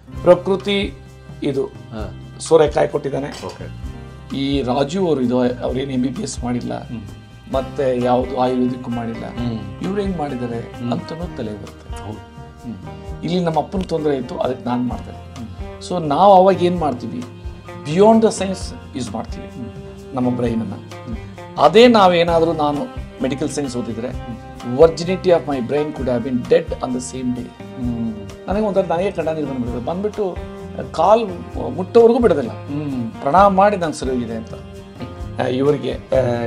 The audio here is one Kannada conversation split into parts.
ಪ್ರಕೃತಿ ಇದು ಸೋರೆಕಾಯಿ ಕೊಟ್ಟಿದ್ದಾನೆ. ಈ ರಾಜು ಅವರು ಇದು ಅವ್ರೇನು MBBS ಮಾಡಿಲ್ಲ, ಮತ್ತೆ ಯಾವುದು ಆಯುರ್ವೇದಿಕ್ ಮಾಡಿಲ್ಲ, ಇವ್ರು ಹೆಂಗ್ ಮಾಡಿದ್ದಾರೆ ಅಂತನೂ ತಲೆ ಬರುತ್ತೆ. ಇಲ್ಲಿ ನಮ್ಮ ಅಪ್ಪನ ತೊಂದರೆ ಇತ್ತು, ಅದಕ್ಕೆ ನಾನು ಮಾಡಿದೆ. ಸೊ ನಾವು ಅವಾಗ ಏನು ಮಾಡ್ತೀವಿ, ಬಿಯಾಂಡ್ ದ ಸೈನ್ಸ್ ಯೂಸ್ ಮಾಡ್ತೀವಿ ನಮ್ಮ ಬ್ರೈನನ್ನು. ಅದೇ ನಾವೇನಾದರೂ ನಾನು ಮೆಡಿಕಲ್ ಸೈನ್ಸ್ ಓದಿದ್ರೆ virginity of my brain could have been dead on the same day. ನನಗೆ ಒಂಥರ ನನಗೆ ಕಣ್ಣಾಗಿ ಬಂದ್ಬಿಟ್ಟು ಕಾಲ್ ಮುಟ್ಟೋವರೆಗೂ ಬಿಡೋದಿಲ್ಲ, ಪ್ರಣಾಮ ಮಾಡಿ ನಂಗೆ ಸರಿ ಹೋಗಿದೆ ಅಂತ. ಇವರಿಗೆ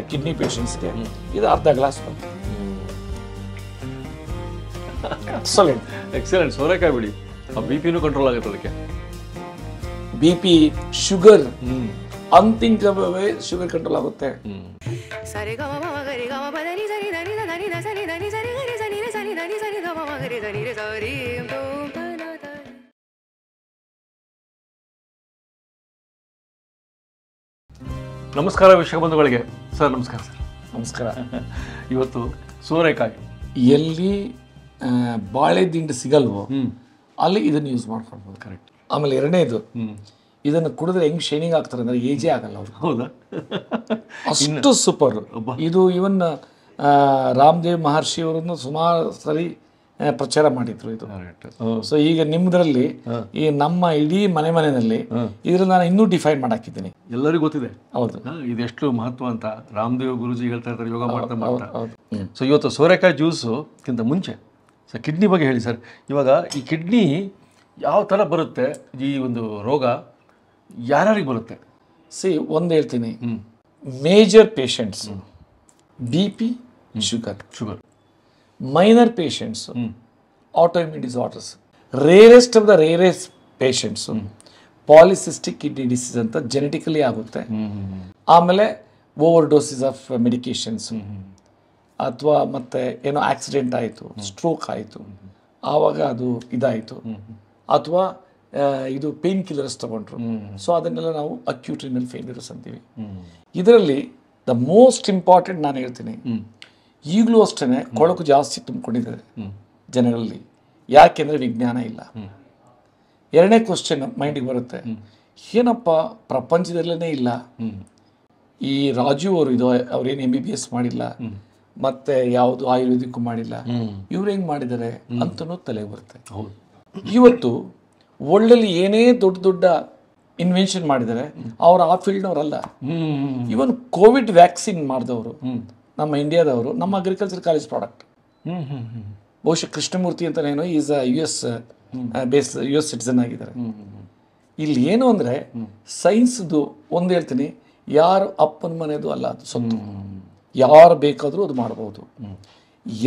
ಕಿಡ್ನಿ ಪೇಷಂಟ್ಸ್ಗೆ ಇದು ಅರ್ಧ ಗ್ಲಾಸ್ ಬಂತು. ಎಕ್ಸಲೆಂಟ್. ಸೋರೆಕಾಯಿ ಬಿಡಿ, BP ಕಂಟ್ರೋಲ್ ಆಗುತ್ತೆ ಅದಕ್ಕೆ. BP, ಶುಗರ್, ಅನ್ಥಿಂಕಬಲ್ ಶುಗರ್ ಕಂಟ್ರೋಲ್ ಆಗುತ್ತೆ. ನಮಸ್ಕಾರ ವೀಕ್ಷಕ ಬಂಧುಗಳಿಗೆ. ಸರ್ ನಮಸ್ಕಾರ. ಸರ್ ನಮಸ್ಕಾರ. ಇವತ್ತು ಸೋರೆಕಾಯಿ ಎಲ್ಲಿ ಬಾಳೆ ದಿಂಡು ಸಿಗಲ್ವೋ ಅಲ್ಲಿ ಇದನ್ನು ಯೂಸ್ ಮಾಡ್ಕೊಳ್ಬೋದು. ಕರೆಕ್ಟ್. ಆಮೇಲೆ ಎರಡನೇದು, ಇದನ್ನು ಕುಡಿದ್ರೆ ಹೆಂಗ್ ಶೈನಿಂಗ್ ಆಗ್ತಾರೆ ಅಂದ್ರೆ ಏಜೇ ಆಗಲ್ಲ ಅವರು. ಹೌದಾ? ಅಷ್ಟು ಸೂಪರ್ ಇದು. ಇವನ್ ರಾಮದೇವ್ ಮಹರ್ಷಿ ಅವರನ್ನು ಸುಮಾರು ಸರಿ ಪ್ರಚಾರ ಮಾಡಿದ್ರು ಇದು. ಸೊ ಈಗ ನಿಮ್ದ್ರಲ್ಲಿ ಈ ನಮ್ಮ ಇಡೀ ಮನೆಯಲ್ಲಿ ಇದ್ರಲ್ಲಿ ನಾನು ಇನ್ನೂ ಡಿಫೈನ್ ಮಾಡಾಕಿದ್ದೀನಿ. ಎಲ್ಲರಿಗೂ ಗೊತ್ತಿದೆ. ಹೌದು, ಇದೆಷ್ಟು ಮಹತ್ವ ಅಂತ ರಾಮದೇವ್ ಗುರುಜಿ ಹೇಳ್ತಾ ಇರ್ತಾರೆ ಯೋಗ ಮಾಡ್ತಾ ಮಾಡ್ತಾ. ಸೊ ಇವತ್ತು ಸೋರೆಕಾಯಿ ಜ್ಯೂಸ್ಗಿಂತ ಮುಂಚೆ ಸರ್ ಕಿಡ್ನಿ ಬಗ್ಗೆ ಹೇಳಿ ಸರ್. ಇವಾಗ ಈ ಕಿಡ್ನಿ ಯಾವ ಥರ ಬರುತ್ತೆ, ಈ ಒಂದು ರೋಗ ಯಾರ್ಯಾರಿಗೆ ಬರುತ್ತೆ? ಒಂದು ಹೇಳ್ತೀನಿ, major patients BP, sugar. Minor patients autoimmune disorders. Rarest of the rarest patients polycystic kidney disease ಅಂತ ಜೆನೆಟಿಕಲಿ ಆಗುತ್ತೆ. ಆಮೇಲೆ ಓವರ್ ಡೋಸಸ್ ಆಫ್ ಮೆಡಿಕೇಶನ್ಸ್, ಅಥವಾ ಮತ್ತೆ ಏನೋ ಆಕ್ಸಿಡೆಂಟ್ ಆಯಿತು, ಸ್ಟ್ರೋಕ್ ಆಯಿತು, ಆವಾಗ ಅದು ಇದಾಯಿತು, ಅಥವಾ ಇದು ಪೇನ್ ಕಿಲ್ಲರ್ಸ್ ತಗೊಂಡ್ರು. ಸೊ ಅದನ್ನೆಲ್ಲ ನಾವು ಅಕ್ಯೂಟ್ ರಿನಲ್ ಫೇಲ್ಯೂರ್ಸ್ ಅಂತೀವಿ. ಇದರಲ್ಲಿ ದ ಮೋಸ್ಟ್ ಇಂಪಾರ್ಟೆಂಟ್ ನಾನು ಹೇಳ್ತೀನಿ, ಈಗಲೂ ಅಷ್ಟೇ ಕೊಳಕು ಜಾಸ್ತಿ ತುಂಬಿಕೊಂಡಿದ್ದಾರೆ ಜನಗಳಲ್ಲಿ. ಯಾಕೆಂದರೆ ವಿಜ್ಞಾನ ಇಲ್ಲ. ಎರಡನೇ ಕ್ವಶನ್ ಮೈಂಡಿಗೆ ಬರುತ್ತೆ, ಏನಪ್ಪ ಪ್ರಪಂಚದಲ್ಲೇ ಇಲ್ಲ, ಈ ರಾಜು ಅವರು ಇದು ಅವ್ರೇನು MBBS ಮಾಡಿಲ್ಲ, ಮತ್ತೆ ಯಾವುದು ಆಯುರ್ವೇದಿಕ್ ಮಾಡಿಲ್ಲ, ಇವ್ರು ಹೆಂಗ್ ಮಾಡಿದ್ದಾರೆ ಅಂತನೂ ತಲೆ ಬರುತ್ತೆ. ಇವತ್ತು ವರ್ಲ್ಡಲ್ಲಿ ಏನೇ ದೊಡ್ಡ ದೊಡ್ಡ ಇನ್ವೆನ್ಷನ್ ಮಾಡಿದ್ದಾರೆ, ಅವ್ರು ಆ ಫೀಲ್ಡ್ನವರಲ್ಲ. ಇವನ್ ಕೋವಿಡ್ ವ್ಯಾಕ್ಸಿನ್ ಮಾಡಿದವರು ನಮ್ಮ ಇಂಡಿಯಾದವರು, ನಮ್ಮ ಅಗ್ರಿಕಲ್ಚರ್ ಕಾಲೇಜ್ ಪ್ರಾಡಕ್ಟ್. ಬಹುಶಃ ಕೃಷ್ಣಮೂರ್ತಿ ಅಂತನೇನೋ ಈಸ್ US ಸಿಟಿಸನ್ ಆಗಿದ್ದಾರೆ. ಇಲ್ಲಿ ಏನು ಅಂದರೆ ಸೈನ್ಸ್ದು ಒಂದು ಹೇಳ್ತೀನಿ, ಯಾರು ಅಪ್ಪನ ಮನೆಯದು ಅಲ್ಲ, ಅದು ಸ್ವಂತ. ಯಾರು ಬೇಕಾದರೂ ಅದು ಮಾಡ್ಬೋದು.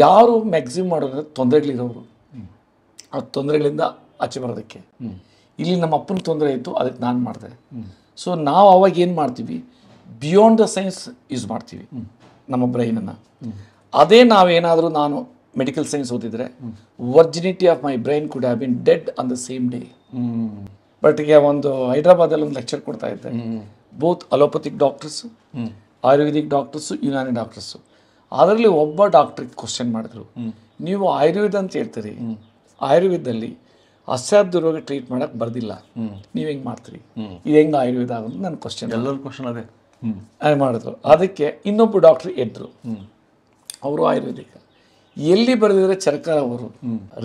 ಯಾರು ಮ್ಯಾಕ್ಸಿಮಮ್ ಮಾಡೋದ್ರೆ ತೊಂದರೆಗಳಿರೋರು, ಆ ತೊಂದರೆಗಳಿಂದ ಆಚೆ ಬರೋದಕ್ಕೆ. ಇಲ್ಲಿ ನಮ್ಮ ಅಪ್ಪನ ತೊಂದರೆ ಇತ್ತು, ಅದಕ್ಕೆ ನಾನು ಮಾಡಿದೆ. ಸೊ ನಾವು ಅವಾಗ ಏನು ಮಾಡ್ತೀವಿ, ಬಿಯಾಂಡ್ ದ ಸೈನ್ಸ್ ಯೂಸ್ ಮಾಡ್ತೀವಿ ನಮ್ಮ ಬ್ರೈನನ್ನು. ಅದೇ ನಾವೇನಾದರೂ ನಾನು ಮೆಡಿಕಲ್ ಸೈನ್ಸ್ ಓದಿದ್ರೆ virginity of my brain could have been dead on the same day. But ಈಗ ಒಂದು ಹೈದ್ರಾಬಾದಲ್ಲಿ ಒಂದು ಲೆಕ್ಚರ್ ಕೊಡ್ತಾ ಇದ್ದೆ, both allopathic doctors, Ayurvedic doctors, Unani doctors. ಅದರಲ್ಲಿ ಒಬ್ಬ ಡಾಕ್ಟ್ರಿಗೆ ಕ್ವಶನ್ ಮಾಡಿದ್ರು, ನೀವು ಆಯುರ್ವೇದ ಅಂತ ಹೇಳ್ತೀರಿ, ಆಯುರ್ವೇದದಲ್ಲಿ ಅಸಾಧ್ಯ ರೋಗ ಟ್ರೀಟ್ ಮಾಡೋಕ್ಕೆ ಬರ್ದಿಲ್ಲ, ನೀವು ಹೆಂಗೆ ಮಾಡ್ತೀರಿ, ಇದು ಹೆಂಗೆ ಆಯುರ್ವೇದ ಆಗೋದು ನನ್ನ ಕ್ವಶನ್. ಎಲ್ಲರ ಕ್ವಶನ್ ಅದೇ ಮಾಡಿದ್ರು. ಅದಕ್ಕೆ ಇನ್ನೊಬ್ಬ ಡಾಕ್ಟ್ರು ಎದ್ರು, ಅವರು ಆಯುರ್ವೇದಿಕ ಎಲ್ಲಿ ಬರೆದಿದ್ದಾರೆ, ಚರ್ಕಾರ ಅವರು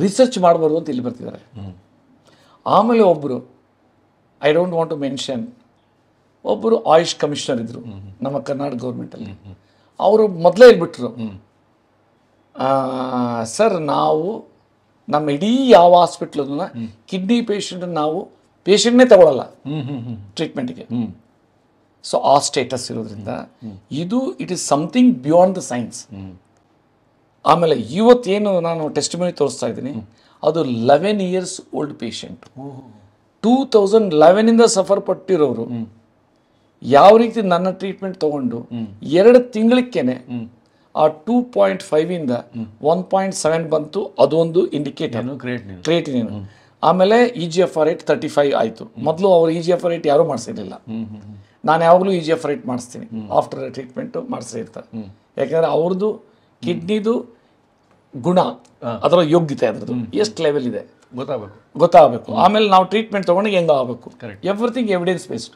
ರಿಸರ್ಚ್ ಮಾಡಬಾರ್ದು ಅಂತ ಇಲ್ಲಿ ಬರ್ತಿದ್ದಾರೆ. ಆಮೇಲೆ ಒಬ್ಬರು, I don't want to mention, ಒಬ್ಬರು ಆಯುಷ್ ಕಮಿಷನರ್ ಇದ್ರು ನಮ್ಮ ಕರ್ನಾಟಕ ಗೌರ್ಮೆಂಟಲ್ಲಿ. ಅವರು ಮೊದಲೇ ಹೇಳ್ಬಿಟ್ರು, ಸರ್ ನಾವು ನಮ್ಮ ಇಡೀ ಯಾವ ಹಾಸ್ಪಿಟ್ಲನ್ನ ಕಿಡ್ನಿ ಪೇಷಂಟ್ ನಾವು ಪೇಷಂಟ್ನೇ ತಗೊಳ್ಳಲ್ಲ ಟ್ರೀಟ್ಮೆಂಟ್ಗೆ. ಸೊ ಆ ಸ್ಟೇಟಸ್ ಇರೋದ್ರಿಂದ ಇದು it is something beyond the science. ಆಮೇಲೆ ಇವತ್ತೇನು ನಾನು ಟೆಸ್ಟಿಮನಿ ತೋರಿಸ್ತಾ ಇದ್ದೀನಿ, ಅದು 11 years ಓಲ್ಡ್ ಪೇಷಂಟ್, 2011 ಸಫರ್ ಪಟ್ಟಿರೋರು ಯಾವ ರೀತಿ ನನ್ನ ಟ್ರೀಟ್ಮೆಂಟ್ ತಗೊಂಡು 2 ತಿಂಗಳಕ್ಕೇನೆ ಆ 2.5 1.7 ಬಂತು. ಅದೊಂದು ಇಂಡಿಕೇಟರ್ ಕ್ರಿಯೇಟಿನಿನ್. ಆಮೇಲೆ EGFR rate 35 ಆಯಿತು. ಮೊದಲು ಅವರು EGFR rate ಯಾರೂ ಮಾಡಿಸಿರಲಿಲ್ಲ. ನಾನು ಯಾವಾಗಲೂ EGFR rate ಮಾಡಿಸ್ತೀನಿ, ಆಫ್ಟರ್ ಟ್ರೀಟ್ಮೆಂಟು ಮಾಡಿಸೇ ಇರ್ತಾರೆ. ಯಾಕೆಂದರೆ ಅವ್ರದ್ದು ಕಿಡ್ನಿದು ಗುಣ, ಅದರ ಯೋಗ್ಯತೆ, ಅದರದ್ದು ಎಷ್ಟು ಲೆವೆಲ್ ಇದೆ, ಗೊತ್ತಾಗಬೇಕು. ಆಮೇಲೆ ನಾವು ಟ್ರೀಟ್ಮೆಂಟ್ ತೊಗೊಂಡು ಹೆಂಗೆ ಆಗಬೇಕು, ಎವ್ರಿಥಿಂಗ್ ಎವಿಡೆನ್ಸ್ ಬೇಸ್ಡ್.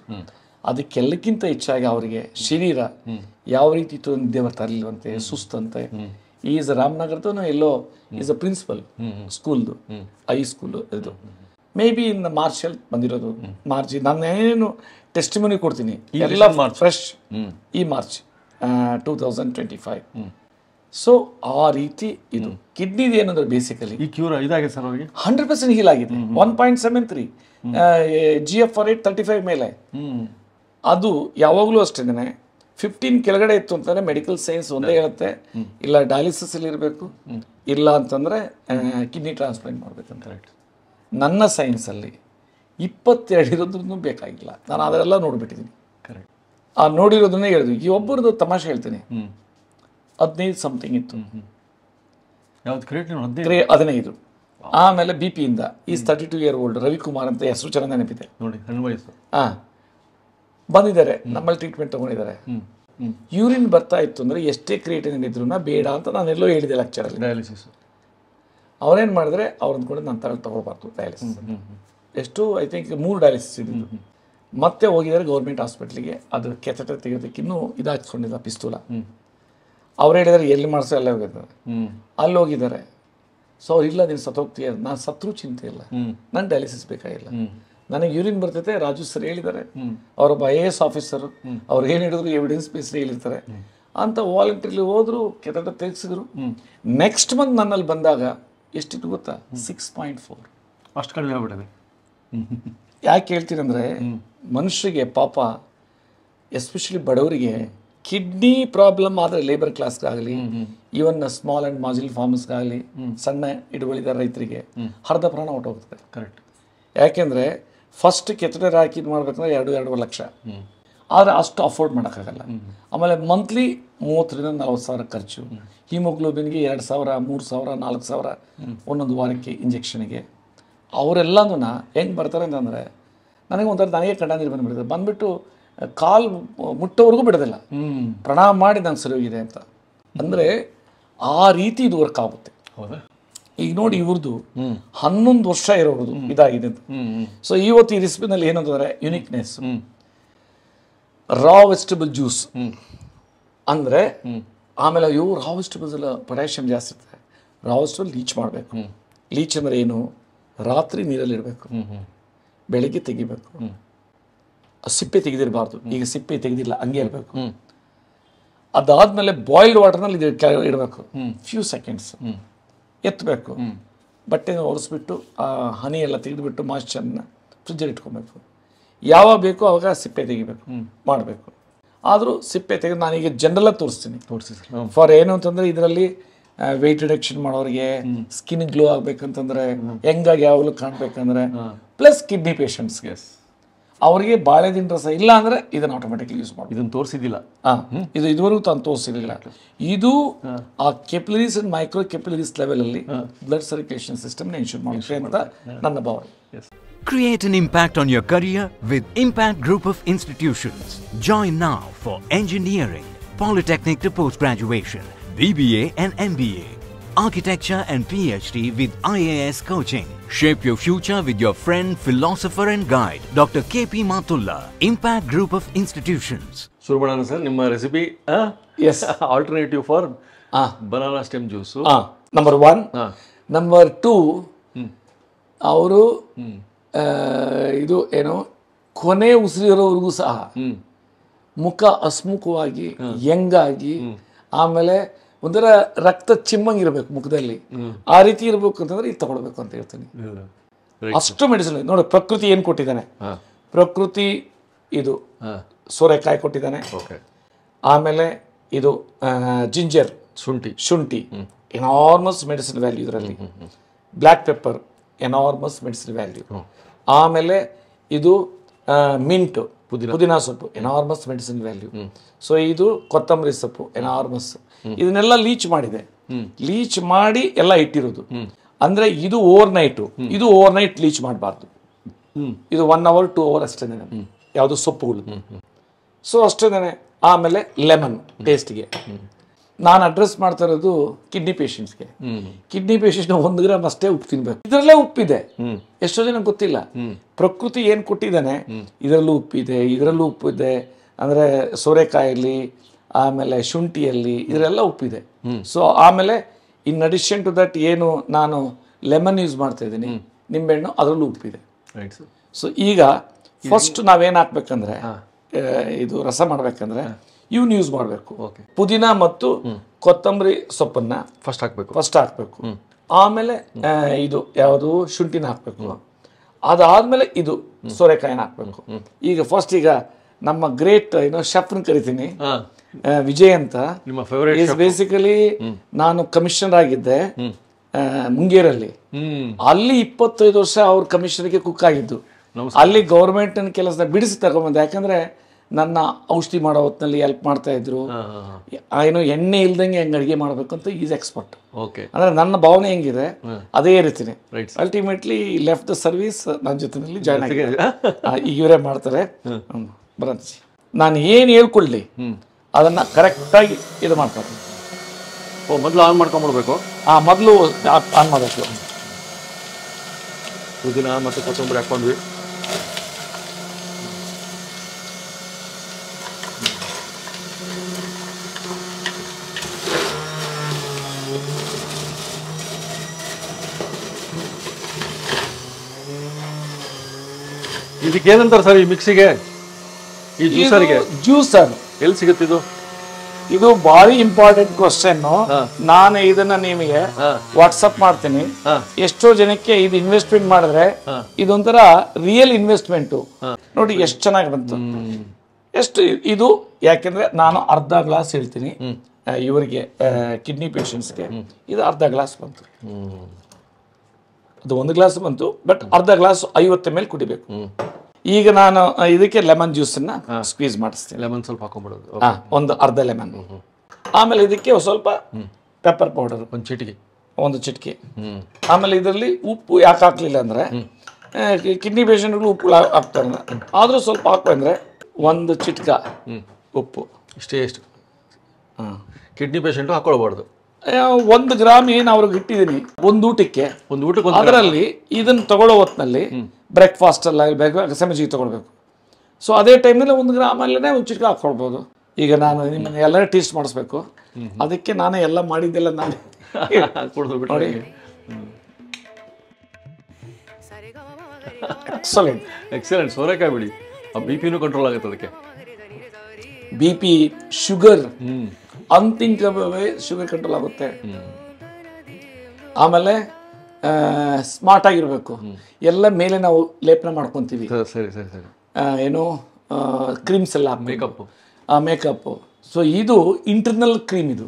ಅದಕ್ಕೆಲ್ಲಕ್ಕಿಂತ ಹೆಚ್ಚಾಗಿ ಅವರಿಗೆ ಶರೀರ ಯಾವ ರೀತಿ ನಿದ್ದೆ ಬರ್ತಾ ಇರಲಿಲ್ವಂತೆ, ಸುಸ್ತಂತೆ. ಈಸ್ ರಾಮನಗರದವನು ಎಲ್ಲೋ ಈಸ್ ಅ ಪ್ರಿನ್ಸಿಪಲ್ ಸ್ಕೂಲ್ದು, ಹೈಸ್ಕೂಲು ಇದು. ಮೇ ಬಿ ಇನ್ ಮಾರ್ಚಲ್ಲಿ ಬಂದಿರೋದು. ಮಾರ್ಚ್ ನಾನೇನು ಟೆಸ್ಟಿಮನಿ ಕೊಡ್ತೀನಿ ಎಲ್ಲ ಫ್ರೆಶ್ ಈ ಮಾರ್ಚ್ 2025. ಸೊ ಆ ರೀತಿ ಇದು ಕಿಡ್ನಿದು ಏನಂದ್ರೆ ಬೇಸಿಕಲಿ ಈ ಕ್ಯೂರ್ ಇದಾಗಿದೆ ಸರ್ ಅವರಿಗೆ 100% ಹೀಲ್ ಆಗಿದೆ. 1.73 GFR ರೇಟ್ 35 ಮೇಲೆ. ಅದು ಯಾವಾಗಲೂ ಅಷ್ಟೇನೆ 15 ಕೆಳಗಡೆ ಇತ್ತು ಅಂತಂದರೆ ಮೆಡಿಕಲ್ ಸೈನ್ಸ್ ಒಂದೇ ಹೇಳುತ್ತೆ, ಇಲ್ಲ ಡಯಾಲಿಸಿಸ್ ಅಲ್ಲಿ ಇರಬೇಕು, ಇಲ್ಲ ಅಂತಂದರೆ ಕಿಡ್ನಿ ಟ್ರಾನ್ಸ್ಪ್ಲಾಂಟ್ ಮಾಡಬೇಕಂತ. ಕರೆಕ್ಟ್. ನನ್ನ ಸೈನ್ಸಲ್ಲಿ 22 ಇರೋದ್ರೂ ಬೇಕಾಗಿಲ್ಲ, ನಾನು ಅದೆಲ್ಲ ನೋಡಿಬಿಟ್ಟಿದ್ದೀನಿ. ಕರೆಕ್ಟ್. ಆ ನೋಡಿರೋದನ್ನೇ ಹೇಳಿದ್ವಿ. ಈ ಒಬ್ಬರದ್ದು ತಮಾಷೆ ಹೇಳ್ತೀನಿ, 15 ಸಮಥಿಂಗ್ ಇತ್ತು. ಯಾವ್ದು ಕ್ರಿಯೇಟಿನ್? 15. ಆಮೇಲೆ ಬಿ ಪಿಯಿಂದ ಈಸ್ 32 ಇಯರ್ ಓಲ್ಡ್ ರವಿಕುಮಾರ್ ಅಂತ ಹೆಸರು ಚೆನ್ನಾಗಿ ನೆನಪಿದೆ ನೋಡಿ, ಸಣ್ಣ ವಯಸ್ಸು. ಬಂದಿದ್ದಾರೆ, ನಮ್ಮಲ್ಲಿ ಟ್ರೀಟ್ಮೆಂಟ್ ತೊಗೊಂಡಿದ್ದಾರೆ. ಯೂರಿನ್ ಬರ್ತಾ ಇತ್ತು ಅಂದರೆ ಎಷ್ಟೇ ಕ್ರಿಯೇಟಿನ್ ಇದ್ರೂ ಬೇಡ ಅಂತ ನಾನೆಲ್ಲೋ ಹೇಳಿದೆ ಲೆಕ್ಚರಲ್ಲಿ. ಡಯಾಲಿಸಿಸ್ ಅವ್ರೇನು ಮಾಡಿದ್ರೆ ಅವ್ರನ್ನ ಕೂಡ ನಾನು ತಗೊಳ್ಬಾರ್ದು ಡಯಾಲಿಸಿಸ್. ಎಷ್ಟು ಐ ಥಿಂಕ್ 3 ಡಯಾಲಿಸಿಸ್ ಇದ್ದಿದ್ದು. ಮತ್ತೆ ಹೋಗಿದ್ದಾರೆ ಗೌರ್ಮೆಂಟ್ ಹಾಸ್ಪಿಟ್ಲಿಗೆ, ಅದು ಕೆಥೆಟರ್ ತೆಗೆಯೋದಕ್ಕೆ ಇನ್ನೂ ಇದಾಗಿಸ್ಕೊಂಡಿದ್ದ ಪಿಸ್ತೂಲ. ಅವ್ರು ಹೇಳಿದ್ದಾರೆ ಎಲ್ಲಿ ಮಾಡಿಸೋ ಎಲ್ಲ ಹೋಗಿದ್ದಾರೆ, ಅಲ್ಲಿ ಹೋಗಿದ್ದಾರೆ. ಸೊ ಅವ್ರಿಲ್ಲ ನೀನು ಸತ್ತೋಗ್ತೀಯ. ನಾನು ಸತ್ರೂ ಚಿಂತೆ ಇಲ್ಲ, ನಾನು ಡಯಾಲಿಸಿಸ್ ಬೇಕಾಗಿಲ್ಲ, ನನಗೆ ಯೂರಿನ್ ಬರ್ತೈತೆ. ರಾಜು ಸರ್ ಹೇಳಿದ್ದಾರೆ, ಅವರೊಬ್ಬ IAS ಆಫೀಸರು, ಅವ್ರು ಏನು ಹೇಳಿದ್ರು ಎವಿಡೆನ್ಸ್ ಬೇಸ್ಡ್ ಹೇಳಿರ್ತಾರೆ ಅಂತ. ವಾಲಂಟ್ರಿಲಿ ಹೋದ್ರು, ಕೆಥೆಟರ್ ತೆಗೆಸಿದ್ರು. ನೆಕ್ಸ್ಟ್ ಮಂತ್ ನನ್ನಲ್ಲಿ ಬಂದಾಗ ಎಷ್ಟಿತ್ತು ಗೊತ್ತಾ? 6.4. ಅಷ್ಟು ಕಡಿಮೆ ಆಗ್ಬಿಟ್ಟಿದೆ. ಯಾಕೆ ಹೇಳ್ತೀನಿ ಅಂದರೆ, ಮನುಷ್ಯರಿಗೆ ಪಾಪ ಎಸ್ಪೆಷಲಿ ಬಡವರಿಗೆ ಕಿಡ್ನಿ ಪ್ರಾಬ್ಲಮ್ ಆದರೆ, ಲೇಬರ್ ಕ್ಲಾಸ್ಗಾಗಲಿ, ಈವನ್ ಸ್ಮಾಲ್ ಆ್ಯಂಡ್ ಮಾರ್ಜಿನಲ್ ಫಾರ್ಮರ್ಸ್ಗಾಗಲಿ, ಸಣ್ಣ ಹಿಡುವಳಿದಾರ ರೈತರಿಗೆ ಅರ್ಧ ಪ್ರಾಣ ಹೊಟ್ಟೋಗ್ತದೆ. ಕರೆಕ್ಟ್. ಯಾಕೆಂದರೆ ಫಸ್ಟ್ ಕೆಥೆಟರ್ ಹಾಕಿ ಇದು ಮಾಡ್ಬೇಕಂದ್ರೆ 2-2.5 ಲಕ್ಷ. ಆದರೆ ಅಷ್ಟು ಅಫೋರ್ಡ್ ಮಾಡೋಕ್ಕಾಗಲ್ಲ. ಆಮೇಲೆ ಮಂತ್ಲಿ 30,000-40,000 ಸಾವಿರ ಖರ್ಚು. ಹಿಮೋಗ್ಲೋಬಿನ್ಗೆ 2,000, 3,000, 4,000 ಒಂದೊಂದು ವಾರಕ್ಕೆ ಇಂಜೆಕ್ಷನ್ಗೆ. ಅವರೆಲ್ಲನೂ ಹೆಂಗೆ ಬರ್ತಾರೆ ಅಂತಂದರೆ, ನನಗೆ ಒಂಥರ ನನಗೆ ಕಣ್ಣಾಂಜಲಿ ಬಂದುಬಿಡ್ತದೆ. ಬಂದುಬಿಟ್ಟು ಕಾಲು ಮುಟ್ಟೋವರೆಗೂ ಬಿಡೋದಿಲ್ಲ, ಪ್ರಣಾಮ ಮಾಡಿ ನಂಗೆ ಸರಿ ಹೋಗಿದೆ ಅಂತ. ಅಂದರೆ ಆ ರೀತಿ ಇದು ವರ್ಕ್ ಆಗುತ್ತೆ. ಹೌದಾ? ಈಗ ನೋಡಿ, ಇವ್ರದ್ದು 11 ವರ್ಷ ಇರೋದು ಇದಾಗಿದೆ ಅಂತ. ಸೊ ಇವತ್ತು ಈ ರೆಸಿಪಿನಲ್ಲಿ ಏನಂತಂದರೆ ಯುನಿಕ್ನೆಸ್, ರಾ ವೆಜಿಟಬಲ್ ಜ್ಯೂಸ್ ಅಂದರೆ. ಆಮೇಲೆ ಇವು ರಾ ವೆಜಿಟಬಲ್ಸ್ ಎಲ್ಲ ಪೊಟ್ಯಾಷಿಯಮ್ ಜಾಸ್ತಿ ಇರ್ತದೆ. ರಾ ವೆಜಿಟಬಲ್ ಲೀಚ್ ಮಾಡಬೇಕು. ಲೀಚ್ ಅಂದರೆ ಏನು? ರಾತ್ರಿ ನೀರಲ್ಲಿ ಇಡಬೇಕು, ಬೆಳಗ್ಗೆ ತೆಗಿಬೇಕು. ಸಿಪ್ಪೆ ತೆಗೆದಿರಬಾರ್ದು. ಈಗ ಸಿಪ್ಪೆ ತೆಗೆದಿಲ್ಲ, ಹಂಗೆ ಇರಬೇಕು. ಅದಾದಮೇಲೆ ಬಾಯ್ಲ್ಡ್ ವಾಟರ್ನಲ್ಲಿ ಇದು ಇಡಬೇಕು. ಫ್ಯೂ ಸೆಕೆಂಡ್ಸ್ ಎತ್ತಬೇಕು. ಬಟ್ಟೆ ಒರೆಸ್ಬಿಟ್ಟು ಆ ಹನಿ ಎಲ್ಲ ತೆಗೆದುಬಿಟ್ಟು ಮಾಯ್ಶ್ಚರ್ನ ಫ್ರಿಜ್ಜಲ್ಲಿ ಇಟ್ಕೊಬೇಕು. ಯಾವಾಗ ಬೇಕೋ ಆವಾಗ ಸಿಪ್ಪೆ ತೆಗಿಬೇಕು, ಮಾಡಬೇಕು. ಆದರೂ ಸಿಪ್ಪೆ ತೆಗೆದು ನಾನೀಗ ಜನರಲ್ಲಾಗಿ ತೋರಿಸ್ತೀನಿ. ಫಾರ್ ಏನು ಅಂತಂದರೆ, ಇದರಲ್ಲಿ ವೆಯ್ಟ್ ರಿಡಕ್ಷನ್ ಮಾಡೋರಿಗೆ, ಸ್ಕಿನ್ ಗ್ಲೋ ಆಗಬೇಕಂತಂದರೆ, ಹೆಂಗಾಗಿ ಯಾವಾಗಲೂ ಕಾಣಬೇಕಂದ್ರೆ, ಪ್ಲಸ್ ಕಿಡ್ನಿ ಪೇಷಂಟ್ಸ್ಗೆ ಅವರಿಗೆ ಬಾಳೆದಿನ ರಸ ಇಲ್ಲ ಅಂದರೆ ಇದನ್ನು ಆಟೋಮೆಟಿಕ್ಲಿ ಯೂಸ್ ಮಾಡಿ. ಇದನ್ನು ತೋರಿಸಿದ್ದಿಲ್ಲ. ಇದು ಇದುವರೆಗೂ ತಾನು ತೋರಿಸಿರಲಿಲ್ಲ. ಇದು ಆ ಕೆಪಿಲರೀಸ್ ಅಂಡ್ ಮೈಕ್ರೋ ಕೆಪಿಲರೀಸ್ ಲೆವೆಲಲ್ಲಿ ಬ್ಲಡ್ ಸರ್ಕ್ಯುಲೇಷನ್ ಸಿಸ್ಟಮ್ನ ಎನ್ಶೂರ್ ಮಾಡುತ್ತೆ ಅಂತ ನನ್ನ ಭಾವನೆ. Create an impact on your career with Impact Group of Institutions. Join now for engineering, polytechnic to post-graduation, BBA and MBA, architecture and PhD with IAS coaching. Shape your future with your friend, philosopher and guide, Dr. KP Mathulla, Impact Group of Institutions. ಶುರು ಮಾಡೋಣ ಸರ್ ನಿಮ್ಮ recipe. Yes, alternative for banana stem juice. Number 1. Number 2, ಅವರು ಇದು ಏನು ಕೊನೆ ಉಸಿರಿರೋವರೆಗೂ ಸಹ ಮುಖ ಹಸ್ಮುಖವಾಗಿ, ಯಂಗಾಗಿ, ಆಮೇಲೆ ಒಂಥರ ರಕ್ತ ಚಿಮ್ಮಂಗಿರ್ಬೇಕು ಮುಖದಲ್ಲಿ. ಆ ರೀತಿ ಇರಬೇಕು ಅಂತಂದ್ರೆ ಇದು ತಗೊಳ್ಬೇಕು ಅಂತ ಹೇಳ್ತೀನಿ. ಅಷ್ಟು ಮೆಡಿಸಿನ್ ನೋಡಿ. ಪ್ರಕೃತಿ ಏನು ಕೊಟ್ಟಿದ್ದಾನೆ? ಪ್ರಕೃತಿ ಇದು ಸೋರೆಕಾಯಿ ಕೊಟ್ಟಿದ್ದಾನೆ. ಆಮೇಲೆ ಇದು ಜಿಂಜರ್, ಶುಂಠಿ ಎನಾರ್ಮಸ್ ಮೆಡಿಸಿನ್ ವ್ಯಾಲ್ಯೂ ಇದರಲ್ಲಿ. Black pepper enormous medicine value. ಆಮೇಲೆ ಇದು ಮಿಂಟು, ಪುದೀನಾ ಸೊಪ್ಪು ಎನಾರ್ಮಸ್ ಮೆಡಿಸಿನ್ ವ್ಯಾಲ್ಯೂ. ಸೊ ಇದು ಕೊತ್ತಂಬರಿ ಸೊಪ್ಪು ಎನಾರ್ಮಸ್. ಇದನ್ನೆಲ್ಲ ಲೀಚ್ ಮಾಡಿದೆ. ಲೀಚ್ ಮಾಡಿ ಎಲ್ಲ ಇಟ್ಟಿರೋದು. ಅಂದರೆ ಇದು ಓವರ್ನೈಟು. ಇದು ಓವರ್ನೈಟ್ ಲೀಚ್ ಮಾಡಬಾರ್ದು. ಇದು 1 hour 2 hour ಅಷ್ಟೇನೆ ಯಾವುದು ಸೊಪ್ಪುಗಳು. ಸೊ ಅಷ್ಟೇನೆ. ಆಮೇಲೆ ಲೆಮನ್ ಟೇಸ್ಟ್ಗೆ. ನಾನು ಅಡ್ರೆಸ್ ಮಾಡ್ತಾ ಇರೋದು ಕಿಡ್ನಿ ಪೇಷಂಟ್ಸ್ಗೆ. ಕಿಡ್ನಿ ಪೇಷಂಟ್ 1 ಗ್ರಾಮ್ ಅಷ್ಟೇ ಉಪ್ಪು ತಿನ್ಬೇಕು. ಇದರಲ್ಲೇ ಉಪ್ಪಿದೆ, ಎಷ್ಟೋ ಜನ ಗೊತ್ತಿಲ್ಲ. ಪ್ರಕೃತಿ ಏನು ಕೊಟ್ಟಿದ್ದಾನೆ ಇದರಲ್ಲೂ ಉಪ್ಪಿದೆ, ಇದರಲ್ಲೂ ಉಪ್ಪಿದೆ. ಅಂದರೆ ಸೋರೆಕಾಯಲ್ಲಿ, ಆಮೇಲೆ ಶುಂಠಿಯಲ್ಲಿ ಇದರೆಲ್ಲ ಉಪ್ಪಿದೆ. ಸೊ ಆಮೇಲೆ ಇನ್ ಅಡಿಷನ್ ಟು ದಟ್ ಏನು ನಾನು ಲೆಮನ್ ಯೂಸ್ ಮಾಡ್ತಾ ಇದ್ದೀನಿ, ನಿಂಬೆಹಣ್ಣು, ಅದರಲ್ಲೂ ಉಪ್ಪಿದೆ. ಸೊ ಈಗ ಫಸ್ಟ್ ನಾವೇನು ಹಾಕ್ಬೇಕಂದ್ರೆ, ಇದು ರಸ ಮಾಡ್ಬೇಕಂದ್ರೆ ಇವನ್ನ ಯೂಸ್ ಮಾಡಬೇಕು. ಪುದೀನ ಮತ್ತು ಕೊತ್ತಂಬರಿ ಸೊಪ್ಪನ್ನ ಫಸ್ಟ್ ಹಾಕಬೇಕು. ಆಮೇಲೆ ಇದು ಯಾವುದು ಶುಂಠಿನ ಹಾಕಬೇಕು. ಅದಾದ್ಮೇಲೆ ಇದು ಸೋರೆಕಾಯಿನ ಹಾಕಬೇಕು. ಈಗ ಫಸ್ಟ್ ಈಗ ನಮ್ಮ ಗ್ರೇಟ್ ಶೆಫ್ನ ಕರಿತೀನಿ, ವಿಜಯ್ ಅಂತ. ಬೇಸಿಕಲಿ ನಾನು ಕಮಿಷನರ್ ಆಗಿದ್ದೆ ಮುಂಗೇರಲ್ಲಿ. ಅಲ್ಲಿ 25 ವರ್ಷ ಅವ್ರ ಕಮಿಷನರ್ಗೆ ಕುಕ್ ಆಗಿದ್ದು. ಅಲ್ಲಿ ಗೌರ್ಮೆಂಟ್ ಕೆಲಸ ಬಿಡಿಸಿ ತಗೊಂಬಂದೆ. ಯಾಕಂದ್ರೆ ನನ್ನ ಔಷಧಿ ಮಾಡೋ ಹೊತ್ತಿನಲ್ಲಿ ಹೆಲ್ಪ್ ಮಾಡ್ತಾ ಇದ್ರು. ಏನೋ ಎಣ್ಣೆ ಇಲ್ದಂಗೆ ಹೆಂಗೆ ಅಡುಗೆ ಮಾಡಬೇಕು ಅಂತ ಈಸ್ ಎಕ್ಸ್ಪರ್ಟ್. ಅಂದ್ರೆ ನನ್ನ ಭಾವನೆ ಹೆಂಗಿದೆ ಅದೇ ರೀತಿನೇ. ಅಲ್ಟಿಮೇಟ್ಲಿ ಲೆಫ್ಟ್ ದ ಸರ್ವಿಸ್ ನನ್ನ ಜೊತೆನಲ್ಲಿ ಜಾಯ್ನ್ ಆಗಿದೆ. ಈಗ ಇವರೇ ಮಾಡ್ತಾರೆ. ಬರಂತಿ ನಾನು ಏನು ಹೇಳ್ಕೊಳ್ಳಿ ಅದನ್ನ ಕರೆಕ್ಟಾಗಿ ಇದು ಮಾಡ್ತಾರೆ. ಮೊದಲು ಆನ್ ಮಾಡ್ಕೊಂಡ್ಬಿಡ್ಬೇಕು. ಮೊದಲು ಆನ್ ಮಾಡಬೇಕು. ಪುದೀನ ಮತ್ತು ಕೊತ್ತಂಬರಿ ಹಾಕೊಂಡ್ವಿ. ಇದಕ್ಕೆ ಏನಂತಾರೆ ಸರ್ ಈ ಮಿಕ್ಸಿಗೆ, ಈ ಜ್ಯೂಸರ್ಗೆ? ಜ್ಯೂಸರ್ ಎಲ್ಲಿ ಸಿಗುತ್ತೆ ಇದು? ಇದು ಭಾರಿ ಇಂಪಾರ್ಟೆಂಟ್ ಕ್ವಶನ್. ನಾನು ಇದನ್ನ ನಿಮಗೆ ವಾಟ್ಸಪ್ ಮಾಡ್ತೀನಿ. ಎಷ್ಟೋ ಜನಕ್ಕೆ ಇದು ಇನ್ವೆಸ್ಟ್ಮೆಂಟ್ ಮಾಡಿದ್ರೆ ಇದೊಂಥರ ರಿಯಲ್ ಇನ್ವೆಸ್ಟ್ಮೆಂಟ್. ನೋಡಿ ಎಷ್ಟು ಚೆನ್ನಾಗಿ ಬಂತು. ಎಷ್ಟು ಇದು, ಯಾಕೆಂದ್ರೆ ನಾನು ಅರ್ಧ ಗ್ಲಾಸ್ ಹೇಳ್ತೀನಿ ಇವರಿಗೆ, ಕಿಡ್ನಿ ಪೇಷಂಟ್ಸ್ಗೆ. ಇದು ಅರ್ಧ ಗ್ಲಾಸ್ ಬಂತು. ಅದು 1 ಗ್ಲಾಸ್ ಬಂತು, ಬಟ್ ಅರ್ಧ ಗ್ಲಾಸ್ 50 ml ಕುಡಿಬೇಕು. ಈಗ ನಾನು ಇದಕ್ಕೆ ಲೆಮನ್ ಜ್ಯೂಸನ್ನ ಸ್ಕ್ವೀಸ್ ಮಾಡಿಸ್ತೀನಿ. ಲೆಮನ್ ಸ್ವಲ್ಪ ಹಾಕೊಂಡ್ಬಿಡೋದು, ಒಂದು ಅರ್ಧ ಲೆಮನ್. ಆಮೇಲೆ ಇದಕ್ಕೆ ಸ್ವಲ್ಪ ಪೆಪ್ಪರ್ ಪೌಡರ್, ಒಂದು ಚಿಟಿಕೆ. ಆಮೇಲೆ ಇದರಲ್ಲಿ ಉಪ್ಪು ಯಾಕೆ ಹಾಕ್ಲಿಲ್ಲ ಅಂದ್ರೆ, ಕಿಡ್ನಿ ಪೇಷಂಟ್ಗಳು ಉಪ್ಪು ಹಾಕ್ತಾರೆ, ಆದರೂ ಸ್ವಲ್ಪ ಹಾಕಂದ್ರೆ 1 ಚಿಟ್ಕ ಉಪ್ಪು ಇಷ್ಟೇ. ಎಷ್ಟು ಕಿಡ್ನಿ ಪೇಷಂಟು ಹಾಕೊಳ್ಬಾರ್ದು. 1 ಗ್ರಾಮ್ ಏನು ಅವ್ರಿಗೆ ಇಟ್ಟಿದ್ದೀನಿ ಒಂದು ಊಟಕ್ಕೆ. ಅದರಲ್ಲಿ ಇದನ್ನು ತಗೊಳ್ಳೋ ಹೊತ್ತಿನಲ್ಲಿ ಬ್ರೇಕ್ಫಾಸ್ಟ್ ಎಲ್ಲ ಸಮಜಿಗೆ ತಗೊಳ್ಬೇಕು. ಸೊ ಅದೇ ಟೈಮ್ನಲ್ಲಿ 1 ಗ್ರಾಮಲ್ಲೇ ಒಂದು ಚಿಟ್ಕ ಹಾಕ್ಕೊಳ್ಬೋದು. ಈಗ ನಾನು ನಿಮ್ಮನ್ನು ಎಲ್ಲರೂ ಟೇಸ್ಟ್ ಮಾಡಿಸ್ಬೇಕು, ಅದಕ್ಕೆ ನಾನೇ ಎಲ್ಲ ಮಾಡಿದ್ದೆಲ್ಲ ನಾನು ನೋಡಿ. ಎಕ್ಸಲೆಂಟ್. ಸೋರೆಕಾಯಿ ಬಿಡಿ, BP ಕಂಟ್ರೋಲ್ ಆಗುತ್ತೆ. ಅದಕ್ಕೆ BP, ಶುಗರ್, ಅನ್ಥಿಂಕಬಲ್ ಶುಗರ್ ಕಂಟ್ರೋಲ್ ಆಗುತ್ತೆ. ಆಮೇಲೆ ಸ್ಮಾರ್ಟ್ ಆಗಿರ್ಬೇಕು. ಎಲ್ಲ ಮೇಲೆ ನಾವು ಲೇಪನ ಮಾಡ್ಕೊಂತೀವಿ. ಏನು ಕ್ರೀಮ್ಸ್ ಎಲ್ಲ, ಮೇಕಪ್. ಸೊ ಇದು ಇಂಟರ್ನಲ್ ಕ್ರೀಮ್ ಇದು.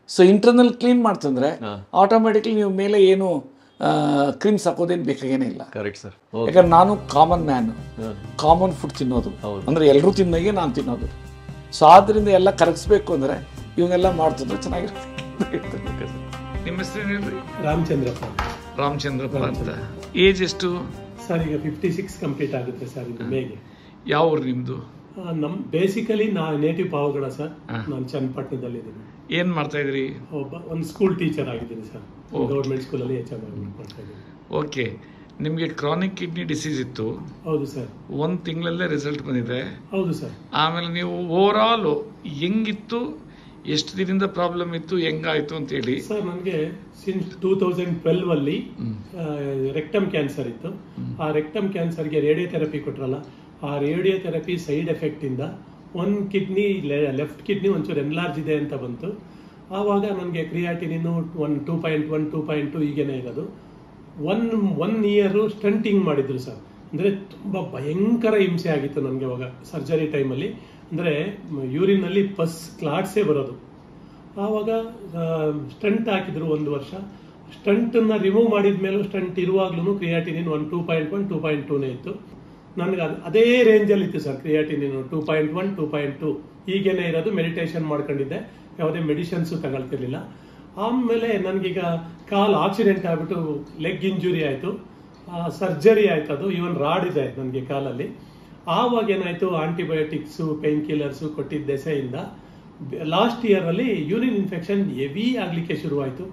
ಸೊ ಇಂಟರ್ನಲ್ ಕ್ಲೀನ್ ಮಾಡ್ತಂದ್ರೆ ಆಟೋಮೆಟಿಕ್ಲಿ ನೀವು ಮೇಲೆ ಏನು ಕ್ರೀಮ್ಸ್ ಹಾಕೋದೇನು ಬೇಕಾಗೇನೇ ಇಲ್ಲ. ಯಾಕಂದ್ರೆ ನಾನು ಕಾಮನ್ ಮ್ಯಾನ್, ಕಾಮನ್ ಫುಡ್ ತಿನ್ನೋದು, ಅಂದ್ರೆ ಎಲ್ಲರೂ ತಿನ್ನಾಗೆ ನಾನು ತಿನ್ನೋದು. ಸೊ ಆದ್ರಿಂದ ಎಲ್ಲ ಕರಗಿಸ್ಬೇಕು ಅಂದ್ರೆ ಇವನ್ನೆಲ್ಲ ಮಾಡ್ತಿದ್ರೆ ಚೆನ್ನಾಗಿರುತ್ತೆ. ನಿಮ್ಮ ಹೆಸರು ಹೇಳ್ರಿ? ರಾಮಚಂದ್ರಪ್ಪ ಅಂತ. ಏಜ್ ಎಷ್ಟು ಸರ್? ಈಗ 56 ಕಂಪ್ಲೀಟ್ ಆಗುತ್ತೆ ಸರ್ ಇದು ಮೇಗೆ. ಯಾವ ಊರು ನಿಮ್ದು? ನಮ್ ಬೇಸಿಕಲಿ ನೇಟಿವ್ ಪಾವಗಡ ಸರ್. ನಾನು ಚನ್ನಪಟ್ಟಣದಲ್ಲಿ ಇದ್ದೀನಿ. ಏನ್ ಮಾಡ್ತಾ ಇದ್ರಿ? ಒಂದು ಸ್ಕೂಲ್ ಟೀಚರ್ ಆಗಿದ್ದೀನಿ ಸರ್, ಗೌರ್ಮೆಂಟ್ ಸ್ಕೂಲಲ್ಲಿ HR ಮಾಡ್ತಾ ಇದ್ದೀನಿ. ಓಕೆ. ನಿಮಗೆ ಕ್ರಾನಿಕ್ ಕಿಡ್ನಿ ಡಿಸೀಸ್ ಇತ್ತು? ಹೌದು ಸರ್. 1 ತಿಂಗಳಲ್ಲೇ ರಿಸಲ್ಟ್ ಬಂದಿದೆ? ಹೌದು ಸರ್. ಆಮೇಲೆ ನೀವು ಓವರ್ ಆಲ್ ಹೆಂಗಿತ್ತು, ಎಷ್ಟು ದಿನದಿಂದ ಪ್ರಾಬ್ಲಮ್ ಇತ್ತು, ಹೆಂಗಾಯ್ತು ಅಂತ ಹೇಳಿ? ಸರ್ ನನಗೆ ಸಿನ್ಸ್ 2012 ಅಲ್ಲಿ ರೆಕ್ಟಮ್ ಕ್ಯಾನ್ಸರ್ ಇತ್ತು. ಆ ರೆಕ್ಟಮ್ ಕ್ಯಾನ್ಸರ್ಗೆ ರೇಡಿಯೋಥೆರಪಿ ಕೊಟ್ರಲ್ಲ, ಆ ರೇಡಿಯೋಥೆರಪಿ ಸೈಡ್ ಎಫೆಕ್ಟ್ ಇಂದ 1 ಕಿಡ್ನಿ, ಲೆಫ್ಟ್ ಕಿಡ್ನಿ ಒಂಚೂರು ಎನ್ಲಾರ್ಜ್ ಇದೆ ಅಂತ ಬಂತು. ಆವಾಗ ನನಗೆ ಕ್ರಿಯಾಟಿನಿನ್ 2.1, 2.2 ಹೀಗೇನೆ ಇರೋದು. 1 ಇಯರ್ ಸ್ಟಂಟಿಂಗ್ ಮಾಡಿದ್ರು ಸರ್. ಅಂದರೆ ತುಂಬ ಭಯಂಕರ ಹಿಂಸೆ ಆಗಿತ್ತು ನನಗೆ ಅವಾಗ ಸರ್ಜರಿ ಟೈಮಲ್ಲಿ. ಅಂದರೆ ಯೂರಿನಲ್ಲಿ ಕ್ಲಾಟ್ಸೇ ಬರೋದು. ಆವಾಗ ಸ್ಟಂಟ್ ಹಾಕಿದ್ರು 1 ವರ್ಷ. ಸ್ಟಂಟನ್ನು ರಿಮೂವ್ ಮಾಡಿದ ಮೇಲೂ ಸ್ಟಂಟ್ ಇರುವಾಗ್ಲೂ ಕ್ರಿಯಾಟಿನಿನ್ 2.1, 2.2ನೇ ಇತ್ತು. ನನಗೆ ಅದೇ ರೇಂಜಲ್ಲಿ ಇತ್ತು ಸರ್ ಕ್ರಿಯಾಟಿನಿನ್ 2.1, 2.2 ಹೀಗೇನೆ ಇರೋದು. ಮೆಡಿಟೇಷನ್ ಮಾಡ್ಕೊಂಡಿದ್ದೆ, ಯಾವುದೇ ಮೆಡಿಸಿನ್ಸು ತಗೊಳ್ತಿರ್ಲಿಲ್ಲ. ಆಮೇಲೆ ನನಗೀಗ ಕಾಲು ಆಕ್ಸಿಡೆಂಟ್ ಆಗಿಬಿಟ್ಟು ಲೆಗ್ ಇಂಜುರಿ ಆಯಿತು, ಸರ್ಜರಿ ಆಯ್ತು. ಅದು ಈವನ್ ರಾಡ್ ಇದೆ ನನಗೆ ಕಾಲಲ್ಲಿ. ಆವಾಗ ಏನಾಯಿತು, ಆಂಟಿಬಯೋಟಿಕ್ಸು, ಪೇನ್ ಕಿಲ್ಲರ್ಸು ಕೊಟ್ಟಿದ್ದ ದೆಸೆಯಿಂದ ಲಾಸ್ಟ್ ಇಯರಲ್ಲಿ ಯೂರಿನ್ ಇನ್ಫೆಕ್ಷನ್ ಹೆವಿ ಆಗಲಿಕ್ಕೆ ಶುರುವಾಯಿತು.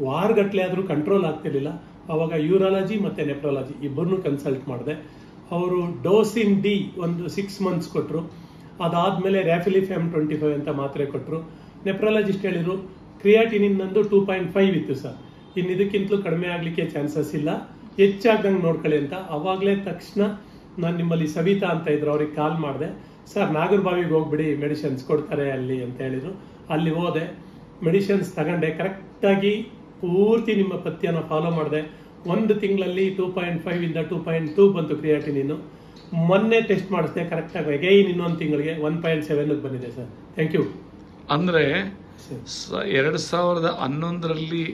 ವಾರಗಟ್ಟಲೆ ಆದರೂ ಕಂಟ್ರೋಲ್ ಆಗ್ತಿರ್ಲಿಲ್ಲ. ಅವಾಗ ಯೂರಾಲಜಿ ಮತ್ತು ನೆಪ್ರಾಲಜಿ ಇಬ್ಬರನ್ನೂ ಕನ್ಸಲ್ಟ್ ಮಾಡಿದೆ. ಅವರು ಡೋಸಿನ್ ಡಿ ಒಂದು 6 months ಕೊಟ್ಟರು. ಅದಾದಮೇಲೆ ರ್ಯಾಫಿಲಿಫ್ಯಾಮ್ 25 ಅಂತ ಮಾತ್ರೆ ಕೊಟ್ಟರು. ನೆಪ್ರಾಲಜಿಸ್ಟ್ ಹೇಳಿದರು ಕ್ರಿಯಾಟಿನಿನ್ ನಂದು 2.5 ಇತ್ತು ಸರ್, ಇನ್ನು ಇದಕ್ಕಿಂತಲೂ ಕಡಿಮೆ ಆಗಲಿಕ್ಕೆ ಚಾನ್ಸಸ್ ಇಲ್ಲ, ಹೆಚ್ಚಾಗ್ದಂಗೆ ನೋಡ್ಕೊಳ್ಳಿ ಅಂತ. ಅವಾಗಲೇ ತಕ್ಷಣ ನಾನು ನಿಮ್ಮಲ್ಲಿ ಸವಿತಾ ಅಂತ ಇದ್ರು, ಅವ್ರಿಗೆ ಕಾಲ್ ಮಾಡಿದೆ. ಸರ್ ನಾಗರಬಾವಿಗೆ ಹೋಗ್ಬಿಡಿ, ಮೆಡಿಸಿನ್ಸ್ ಕೊಡ್ತಾರೆ ಅಲ್ಲಿ ಅಂತ ಹೇಳಿದರು. ಅಲ್ಲಿ ಹೋದೆ, ಮೆಡಿಸಿನ್ಸ್ ತಗೊಂಡೆ, ಕರೆಕ್ಟಾಗಿ ಪೂರ್ತಿ ನಿಮ್ಮ ಪಥ್ಯನ ಫಾಲೋ ಮಾಡಿದೆ. 1 ತಿಂಗಳಲ್ಲಿ 2.5 ಇಂದ 2.2 ಬಂತು ಕ್ರಿಯಾಟಿನಿನ್ನು. ಮೊನ್ನೆ ಟೆಸ್ಟ್ ಮಾಡಿಸ್ದೆ, ಕರೆಕ್ಟಾಗಿ ಅಗೈನ್ ಇನ್ನೊಂದು ತಿಂಗಳಿಗೆ 1.7 ಬಂದಿದೆ ಸರ್. Thank you. ಅಂದರೆ 2011ರಲ್ಲಿ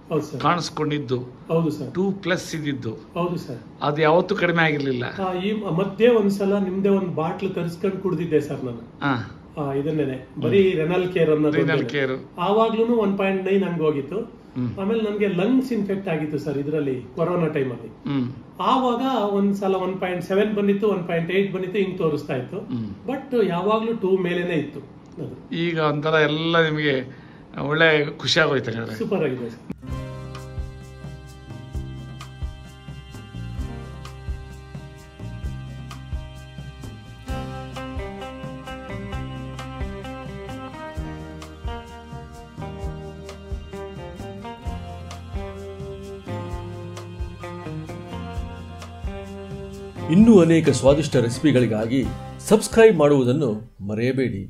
ಹೌದು ಸರ್, ಕಾಣಿಸ್ಕೊಂಡಿದ್ದು ಹೌದು ಸರ್, 2+ ಇದ್ದಿದ್ದು, ಹೌದು ಸರ್. ಅದು ಯಾವತ್ತೂ ಕಡಿಮೆ ಆಗಿರ್ಲಿಲ್ಲ. ಈ ಮಧ್ಯೆ ಒಂದ್ಸಲ ನಿಮ್ದೇ ಒಂದು ಬಾಟ್ಲು ತರಿಸ್ಕೊಂಡು ಕುಡ್ದಿದ್ದೆ ಸರ್ ನಾನು. ಇದನ್ನೇನೆ ಬರೀ ರೆನಲ್ ಕೇರ್ ಅನ್ನೋದು. ಆವಾಗ್ಲೂ 1.9 ಹಂಗೆ ಹೋಗಿತ್ತು. ಆಮೇಲೆ ನನಗೆ ಲಂಗ್ಸ್ ಇನ್ಫೆಕ್ಟ್ ಆಗಿತ್ತು ಸರ್ ಇದರಲ್ಲಿ, ಕೊರೋನಾ ಟೈಮಲ್ಲಿ. ಆವಾಗ ಒಂದ್ಸಲ 1.7 ಬಂದಿತ್ತು, 1.8 ಬಂದಿತ್ತು, ಹಿಂಗ್ ತೋರಿಸ್ತಾ ಇತ್ತು. ಬಟ್ ಯಾವಾಗ್ಲೂ 2 ಮೇಲೇನೆ ಇತ್ತು. ಈಗ ಒಂಥರ ಎಲ್ಲ ನಿಮಗೆ ಒಳ್ಳೆ ಖುಷಿ ಆಗೋಯ್ತು. ಸೂಪರ್ ಆಗಿದೆ ಸರ್. ಇನ್ನೂ ಅನೇಕ ಸ್ವಾದಿಷ್ಟ ರೆಸಿಪಿಗಳಿಗಾಗಿ ಸಬ್ಸ್ಕ್ರೈಬ್ ಮಾಡುವುದನ್ನು ಮರೆಯಬೇಡಿ.